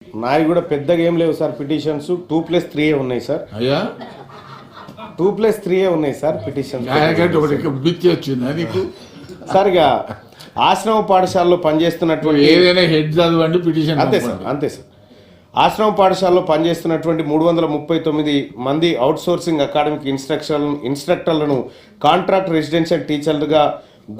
నాయి కూడా పెద్దగా ఏం లేవు సార్ పిటిషన్స్ 2+3 ఉన్నాయి సార్. అయ్యా 2+3 ఉన్నాయి సార్ పిటిషన్స్ వచ్చిందా నీకు సార్. ఇక ఆశ్రమ పాఠశాలలో పనిచేస్తున్నటువంటి ఏదైనా హెడ్ చదవండి పిటిషన్ అంతే సార్, అంతే సార్. ఆశ్రమ పాఠశాలలో పనిచేస్తున్నటువంటి 339 మంది అవుట్ సోర్సింగ్ అకాడమిక్ ఇన్స్ట్రక్టర్లను కాంట్రాక్ట్ రెసిడెన్షియల్ టీచర్లుగా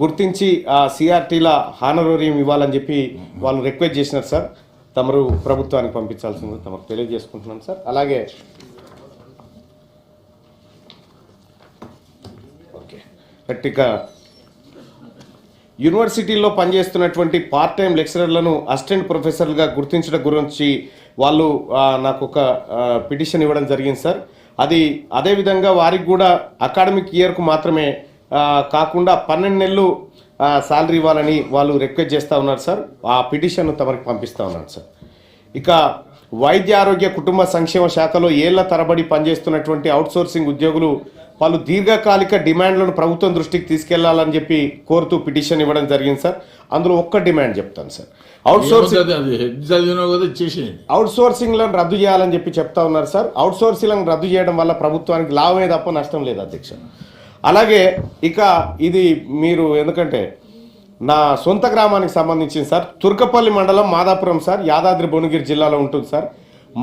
గుర్తించి ఆ సిఆర్టీల హానరోరియం ఇవ్వాలని చెప్పి వాళ్ళు రిక్వెస్ట్ చేసినారు సార్. తమరు ప్రభుత్వానికి పంపించాల్సింది తమకు తెలియజేసుకుంటున్నాను సార్. అలాగే ఓకే గట్టిగా యూనివర్సిటీల్లో పనిచేస్తున్నటువంటి పార్ట్ టైం లెక్చరర్లను అసిస్టెంట్ ప్రొఫెసర్లుగా గుర్తించడం గురించి వాళ్ళు నాకు ఒక పిటిషన్ ఇవ్వడం జరిగింది సార్. అదేవిధంగా వారికి కూడా అకాడమిక్ ఇయర్కు మాత్రమే కాకుండా 12 నెలలు శాలరీ ఇవ్వాలని వాళ్ళు రిక్వెస్ట్ చేస్తూ ఉన్నారు సార్. ఆ పిటిషన్ తమరికి పంపిస్తూ ఉన్నారు సార్. ఇక వైద్య ఆరోగ్య కుటుంబ సంక్షేమ శాఖలో ఏళ్ల తరబడి పనిచేస్తున్నటువంటి అవుట్సోర్సింగ్ ఉద్యోగులు వాళ్ళు దీర్ఘకాలిక డిమాండ్లను ప్రభుత్వం దృష్టికి తీసుకెళ్లాలని చెప్పి కోరుతూ పిటిషన్ ఇవ్వడం జరిగింది సార్. అందులో ఒక్క డిమాండ్ చెప్తాను సార్. అవుట్సోర్సింగ్లను రద్దు చేయాలని చెప్పి చెప్తా ఉన్నారు సార్. అవుట్సోర్సింగ్లను రద్దు చేయడం వల్ల ప్రభుత్వానికి లాభమే తప్ప నష్టం లేదు అధ్యక్ష. అలాగే ఇక ఇది మీరు ఎందుకంటే నా సొంత గ్రామానికి సంబంధించింది సార్. తుర్కపల్లి మండలం మాదాపురం సార్, యాదాద్రి భువనగిరి జిల్లాలో ఉంటుంది సార్.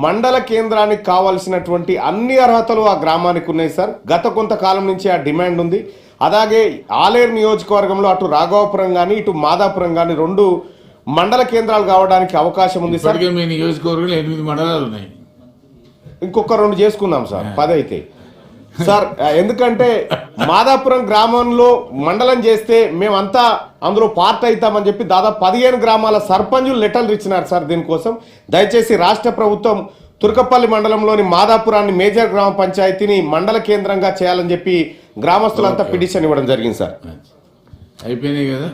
మండల కేంద్రానికి కావాల్సినటువంటి అన్ని అర్హతలు ఆ గ్రామానికి ఉన్నాయి సార్. గత కొంతకాలం నుంచి ఆ డిమాండ్ ఉంది. అలాగే ఆలేరు నియోజకవర్గంలో అటు రాఘవాపురం కానీ ఇటు మాదాపురం కానీ 2 మండల కేంద్రాలు కావడానికి అవకాశం ఉంది సార్. మీ నియోజకవర్గంలో 8 మండలాలు ఉన్నాయి. ఇంకొక 2 చేసుకుందాం సార్, 10 అయితే సార్. ఎందుకంటే మాదాపురం గ్రామంలో మండలం చేస్తే మేమంతా అందులో పార్ట్ అవుతామని చెప్పి దాదాపు 15 గ్రామాల సర్పంచులు లెటర్లు ఇచ్చినారు సార్. దీనికోసం దయచేసి రాష్ట్ర ప్రభుత్వం తుర్కపల్లి మండలంలోని మాదాపురాన్ని మేజర్ గ్రామ పంచాయతీని మండల కేంద్రంగా చేయాలని చెప్పి గ్రామస్తులంతా పిటిషన్ ఇవ్వడం జరిగింది సార్. అయిపోయినాయి కదా.